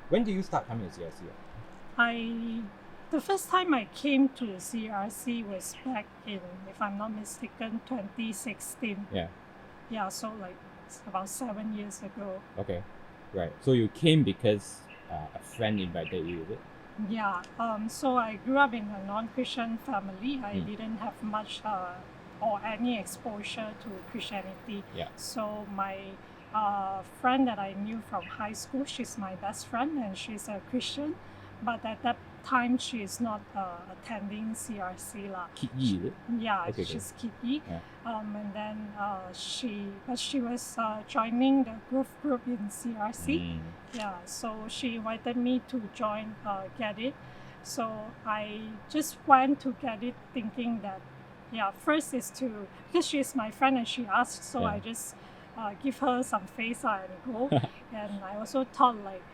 When did you start coming to CRC? The first time I came to CRC was back in, if I'm not mistaken, 2016. Yeah. Yeah, so like it's about 7 years ago. Okay. Right. So you came because a friend invited you, is it? Yeah. So I grew up in a non-Christian family. I didn't have much or any exposure to Christianity. Yeah. So my friend that I knew from high school, she's my best friend, and she's a Christian. But at that time, she is not attending CRC lah. Kid Yi, is it? Yeah, Okay, she's Kid Yi. Yeah. And then she was joining the growth group in CRC. Yeah, so she invited me to join Geddit. So I just went to Geddit thinking that, first is because she's my friend and she asked, so I just give her some face and go. And I also thought like,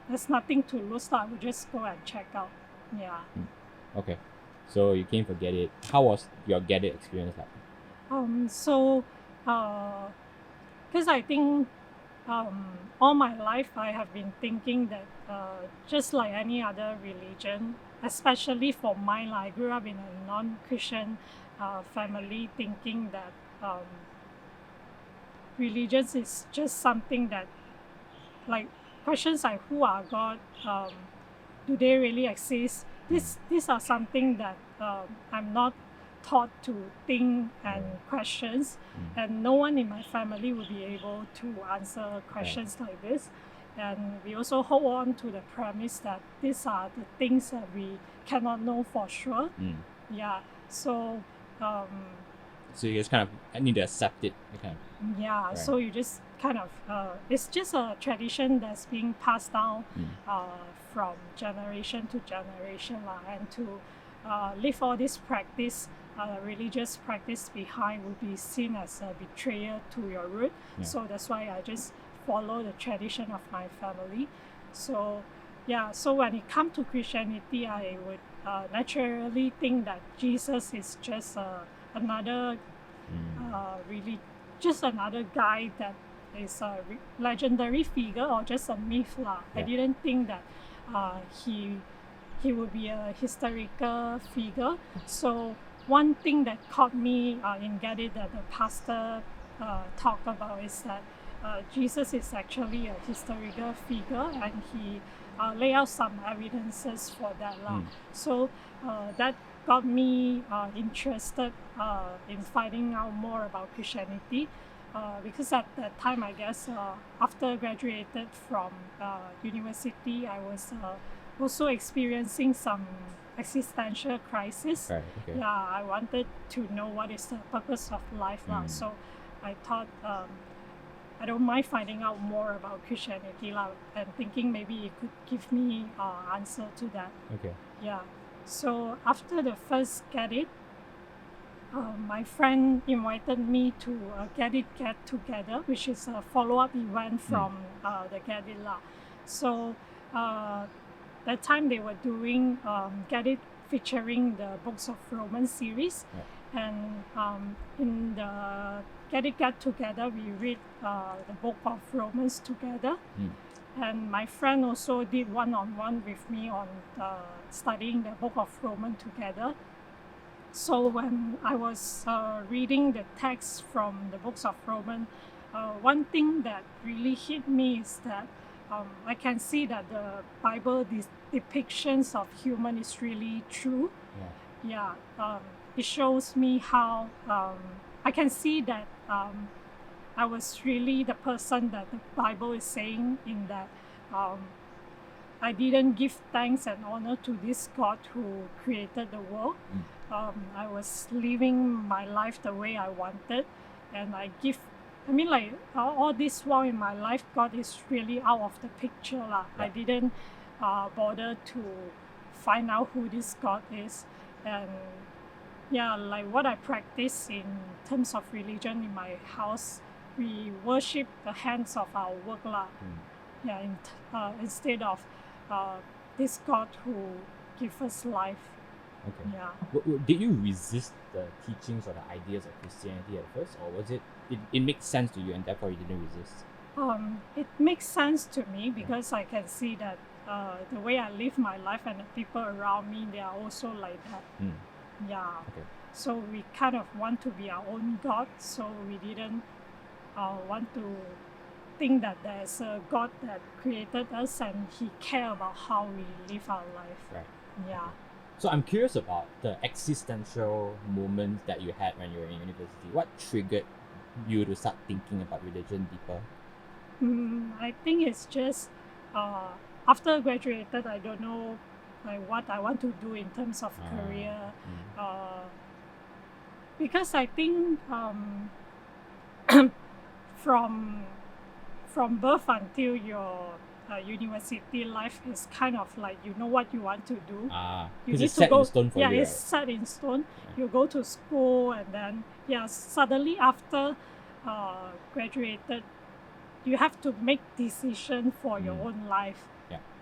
there's nothing to lose, I would just go and check out. Yeah. Okay. So you came for Geddit. How was your Geddit experience like? Because I think all my life I have been thinking that just like any other religion, especially for mine, I grew up in a non-Christian family, thinking that religion is just something that, like, questions like who are God, do they really exist? These are something that I'm not taught to think and questions, and no one in my family will be able to answer questions like this. And we also hold on to the premise that these are the things that we cannot know for sure. Yeah. So so you just kind of need to accept it. Yeah, right. So you just kind of, it's just a tradition that's being passed down from generation to generation, and to live all this practice, religious practice behind would be seen as a betrayal to your root. So that's why I just follow the tradition of my family. So so when it comes to Christianity, I would naturally think that Jesus is just another really just another guy that is a legendary figure or just a myth lah. I didn't think that he would be a historical figure. So one thing that caught me in Geddit that the pastor talked about is that Jesus is actually a historical figure, and he lay out some evidences for that lah. So that got me interested in finding out more about Christianity, because at that time, I guess, after graduated from university, I was also experiencing some existential crisis. Right, okay. Yeah, I wanted to know what is the purpose of life lah. So I thought I don't mind finding out more about Christianity lah, and thinking maybe it could give me answer to that. Okay. Yeah. So after the first Geddit, my friend invited me to a Geddit Get Together, which is a follow-up event from the Geddit lah. So that time they were doing Geddit featuring the Books of Romans series, and in the Geddit Get Together, we read the Book of Romans together. And my friend also did one-on-one with me on studying the Book of Romans together. So when I was reading the text from the Books of Romans, one thing that really hit me is that I can see that the Bible depictions of human is really true. It shows me how I can see that I was really the person that the Bible is saying, in that I didn't give thanks and honor to this God who created the world. I was living my life the way I wanted, and all this while in my life, God is really out of the picture lah. I didn't bother to find out who this God is, and like what I practice in terms of religion in my house, we worship the hands of our work lah. Instead of this God who gives us life. Okay. Yeah. Did you resist the teachings or the ideas of Christianity at first, or was it makes sense to you and therefore you didn't resist? It makes sense to me because I can see that the way I live my life and the people around me, they are also like that. Mm. Yeah. Okay. So we kind of want to be our own God. So we didn't want to think that there's a God that created us and He cares about how we live our life. Right. Yeah. So I'm curious about the existential moments that you had when you were in university. What triggered you to start thinking about religion deeper? I think it's just after I graduated, I don't know like what I want to do in terms of career, because I think from birth until your university life is kind of like you know what you want to do. You because need it's to set go. in stone for Yeah, you, it's right? set in stone. You go to school and then suddenly after graduated, you have to make decision for your own life.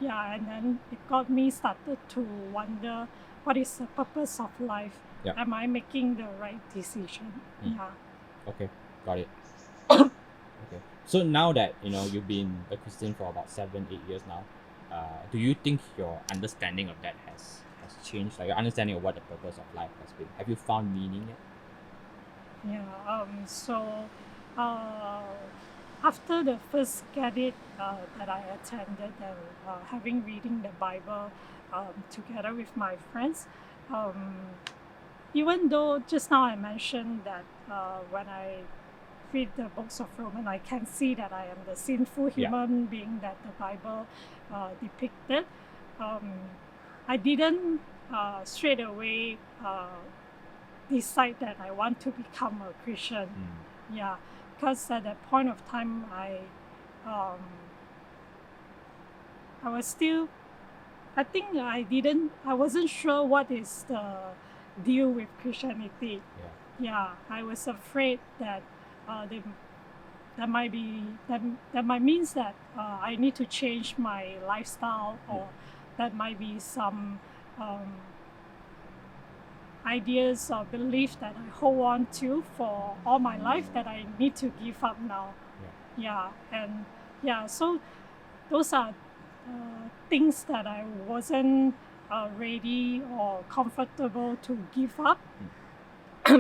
Yeah. And then it got me started to wonder what is the purpose of life. Yeah. Am I making the right decision? Yeah. Okay, got it. Okay. So now that you've been a Christian for about 7-8 years now, do you think your understanding of that has changed? Like your understanding of what the purpose of life has been? Have you found meaning yet? Yeah. So after the first Geddit that I attended and having reading the Bible together with my friends, even though just now I mentioned that when I read the books of Romans, I can see that I am the sinful human being that the Bible depicted. I didn't straight away decide that I want to become a Christian. Yeah, because at that point of time, I was still, I think I wasn't sure what is the deal with Christianity. Yeah, I was afraid that that might means that I need to change my lifestyle, or that might be some ideas or beliefs that I hold on to for all my life that I need to give up now. So those are things that I wasn't ready or comfortable to give up.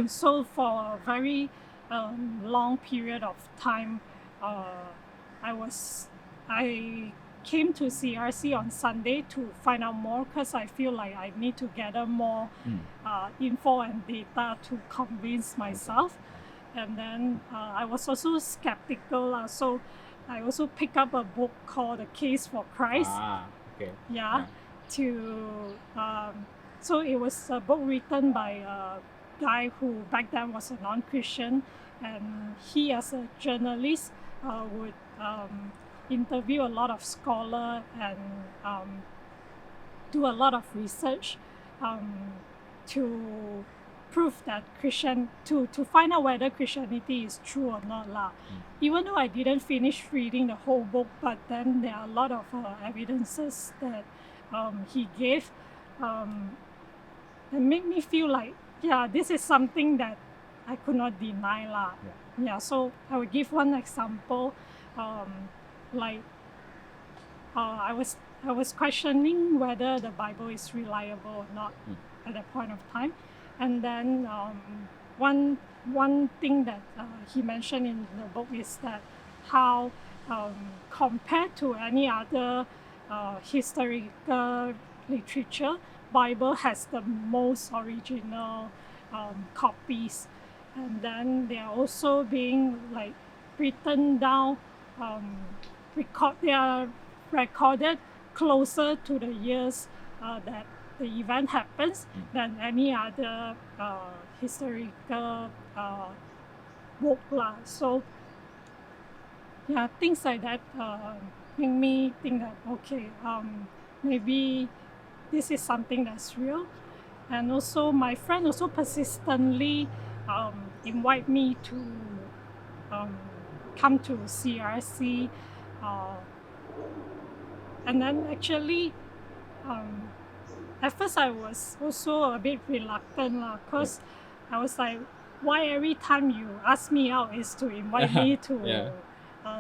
So for a very long period of time, I came to CRC on Sunday to find out more because I feel like I need to gather more info and data to convince myself. And then I was also skeptical, so I also picked up a book called The Case for Christ. Okay. So it was a book written by a guy who back then was a non-Christian, and he as a journalist would interview a lot of scholars and do a lot of research to prove that to find out whether Christianity is true or not. Even though I didn't finish reading the whole book, but then there are a lot of evidences that he gave that made me feel like, this is something that I could not deny. So I will give one example. I was questioning whether the Bible is reliable or not at that point of time, and then one thing that he mentioned in the book is that how compared to any other historical literature, Bible has the most original copies, and then they are also being like written down. They are recorded closer to the years that the event happens than any other historical book. So things like that make me think that maybe this is something that's real. And also my friend also persistently invite me to come to CRC, and then actually at first I was also a bit reluctant because I was like, why every time you ask me out is to invite me to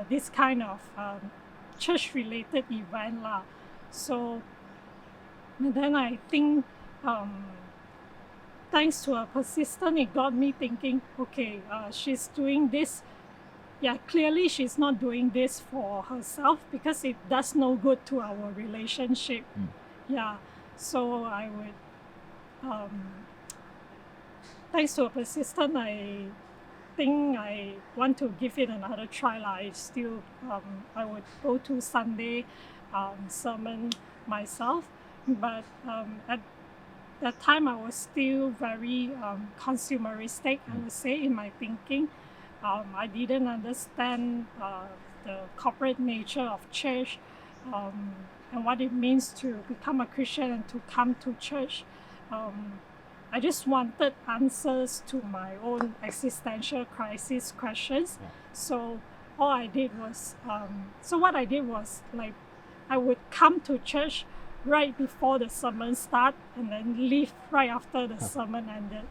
this kind of church-related event lah. So and then I think thanks to her persistence, it got me thinking, okay, she's doing this. Yeah, clearly she's not doing this for herself because it does no good to our relationship. Yeah, so I would, thanks to her persistence, I think I want to give it another try. I still, I would go to Sunday sermon myself, but at that time I was still very consumeristic, I would say, in my thinking. I didn't understand the corporate nature of church and what it means to become a Christian and to come to church. I just wanted answers to my own existential crisis questions. So all I did was, what I did was like, I would come to church right before the sermon start and then leave right after the sermon ended.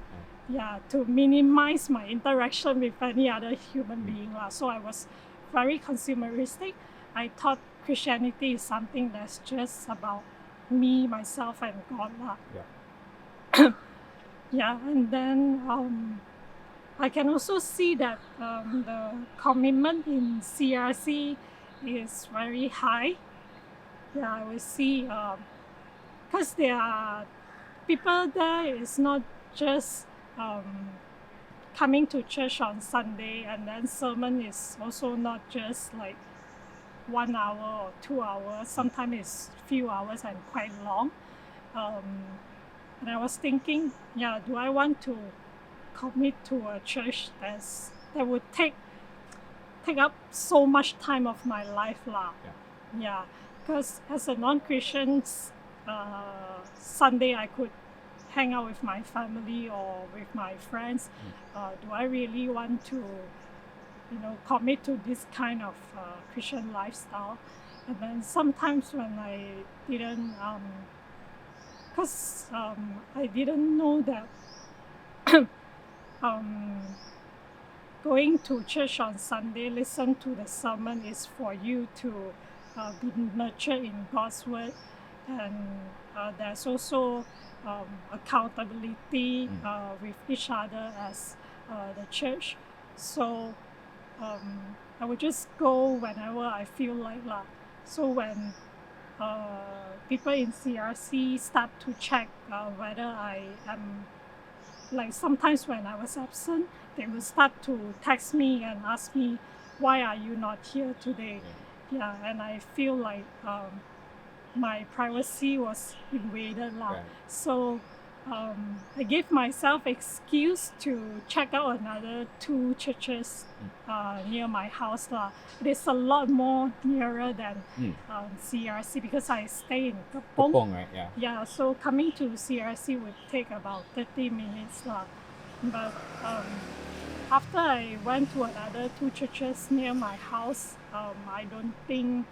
Yeah, to minimize my interaction with any other human being. So I was very consumeristic. I thought Christianity is something that's just about me, myself, and God. Yeah, and then I can also see that the commitment in CRC is very high. Yeah, I will see, because there are people there, is not just coming to church on Sunday, and then sermon is also not just like 1 hour or 2 hours. Sometimes it's few hours and quite long. And I was thinking, yeah, do I want to commit to a church that would take up so much time of my life lah? Yeah, because as a non-Christian, Sunday I could hang out with my family or with my friends. Do I really want to, commit to this kind of Christian lifestyle? And then sometimes when I didn't, because I didn't know that going to church on Sunday, listen to the sermon, is for you to be nurtured in God's word, and there's also accountability with each other as the church. So I would just go whenever I feel like lah. So when people in CRC start to check whether I am, like sometimes when I was absent, they will start to text me and ask me, why are you not here today? Yeah, and I feel like my privacy was invaded lah. So I gave myself excuse to check out another 2 churches near my house lah. It is a lot more nearer than CRC because I stay in Kapong. Right? Yeah. Yeah, so coming to CRC would take about 30 minutes lah. But after I went to another 2 churches near my house, I don't think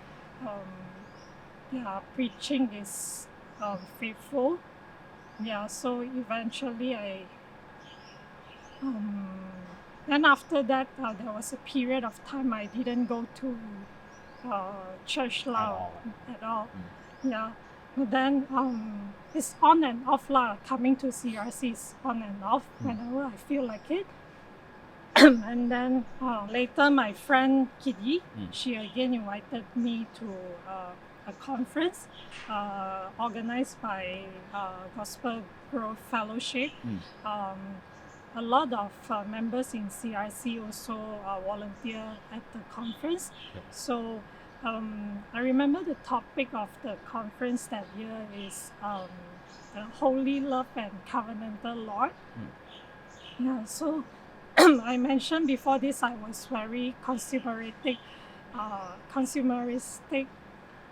preaching is faithful. Yeah, so eventually then after that there was a period of time I didn't go to church lah at all. Yeah, but then it's on and off lah. Coming to CRC is on and off whenever I feel like it. And then later my friend Kitty, she again invited me to a conference organized by Gospel Growth Fellowship. A lot of members in CRC also volunteer at the conference. So I remember the topic of the conference that year is the Holy Love and Covenantal Lord. Yeah, so I mentioned before this, I was very consumeristic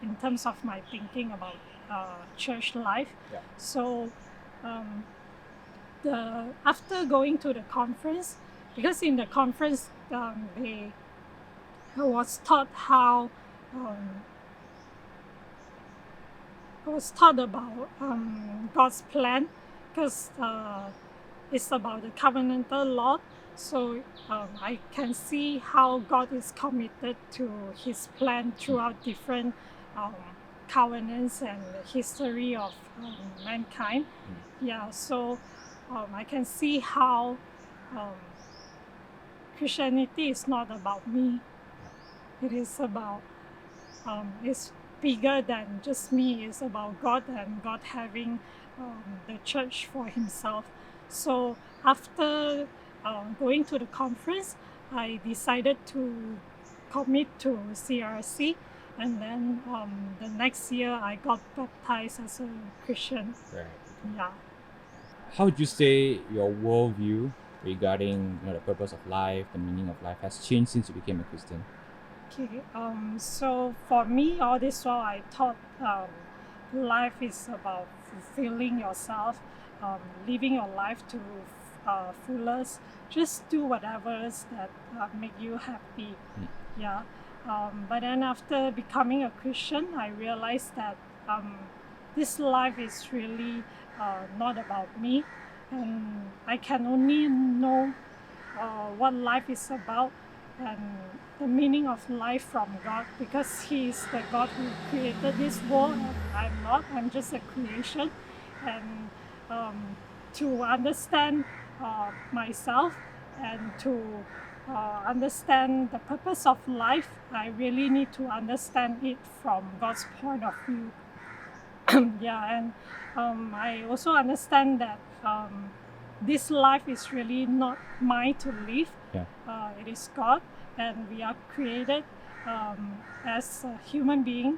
in terms of my thinking about church life. So after going to the conference, because in the conference I was taught how I was taught about God's plan, because it's about the covenantal law. So I can see how God is committed to His plan throughout different covenants and the history of mankind. Yeah, so I can see how Christianity is not about me. It is about, it's bigger than just me. It's about God and God having the church for Himself. So after going to the conference, I decided to commit to CRC, and then the next year I got baptized as a Christian. Right. Yeah. How would you say your worldview regarding the purpose of life, the meaning of life, has changed since you became a Christian? Okay. So for me, all this while I thought life is about fulfilling yourself, living your life to fullest. Just do whatever that make you happy. Yeah. But then after becoming a Christian, I realized that this life is really not about me, and I can only know what life is about and the meaning of life from God, because He is the God who created this world. I'm not. I'm just a creation, and to understand myself and to understand the purpose of life, I really need to understand it from God's point of view. Yeah, and I also understand that this life is really not mine to live. Yeah. It is God, and we are created as a human being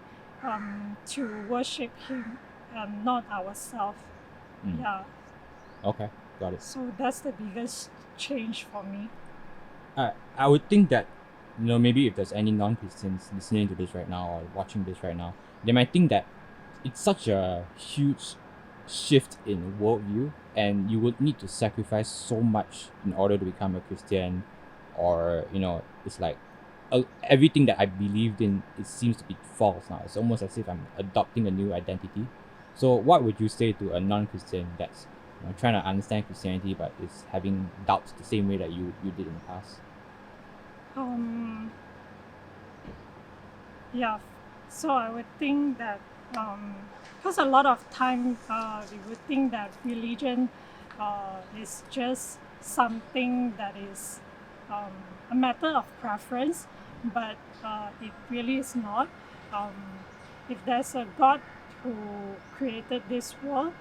to worship Him and not ourselves. Yeah. Okay, got it. So that's the biggest change for me. I would think that, maybe if there's any non-Christians listening to this right now or watching this right now, they might think that it's such a huge shift in worldview, and you would need to sacrifice so much in order to become a Christian, or it's like everything that I believed in, it seems to be false now. It's almost as if I'm adopting a new identity. So what would you say to a non-Christian that's trying to understand Christianity but is having doubts the same way that you did in the past? Yeah, so I would think that because a lot of time we would think that religion is just something that is a matter of preference, but it really is not. If there's a God who created this world,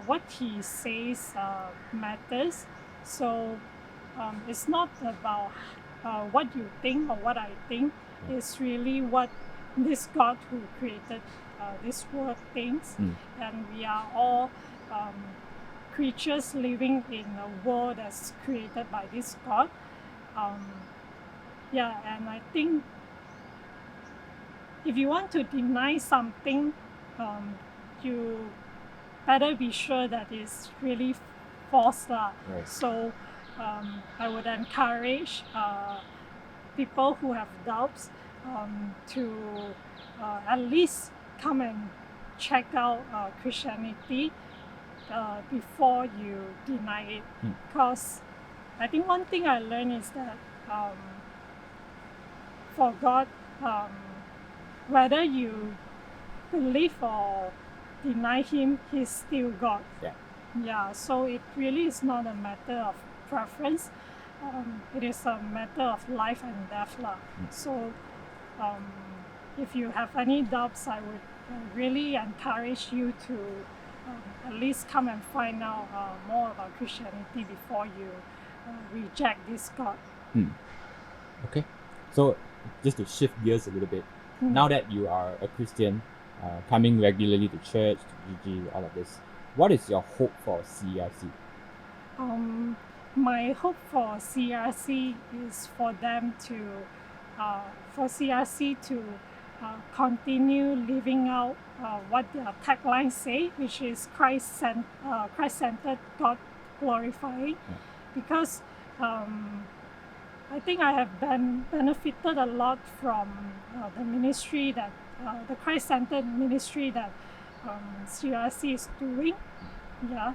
what He says matters. So it's not about what you think or what I think. It's really what this God who created this world thinks, and we are all creatures living in a world that's created by this God. Yeah, and I think if you want to deny something, you better be sure that it's really false. Right. So I would encourage people who have doubts to at least come and check out Christianity before you deny it. Because I think one thing I learned is that for God, whether you believe or deny Him, He's still God. Yeah, so it really is not a matter of preference. It is a matter of life and death. So if you have any doubts, I would really encourage you to at least come and find out more about Christianity before you reject this God. Okay, so just to shift gears a little bit, now that you are a Christian, coming regularly to church, to GG, all of this, what is your hope for CERC? My hope for CERC is for them to, for CERC to continue living out what their tagline say, which is Christ-centered, God glorifying. Because I think I have benefited a lot from the ministry that the Christ-centered ministry that CERC is doing. Yeah,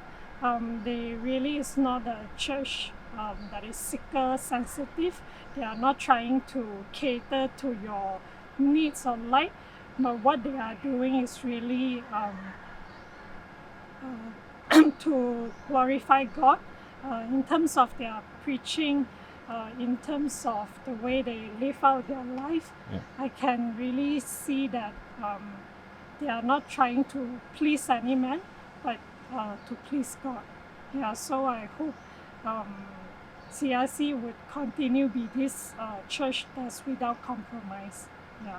they really is not a church that is seeker sensitive. They are not trying to cater to your needs or like, but what they are doing is really to glorify God in terms of their preaching, in terms of the way they live out their life. Yeah. I can really see that they are not trying to please any man, but to please God. Yeah, so I hope CRC would continue be this church that's without compromise. Yeah.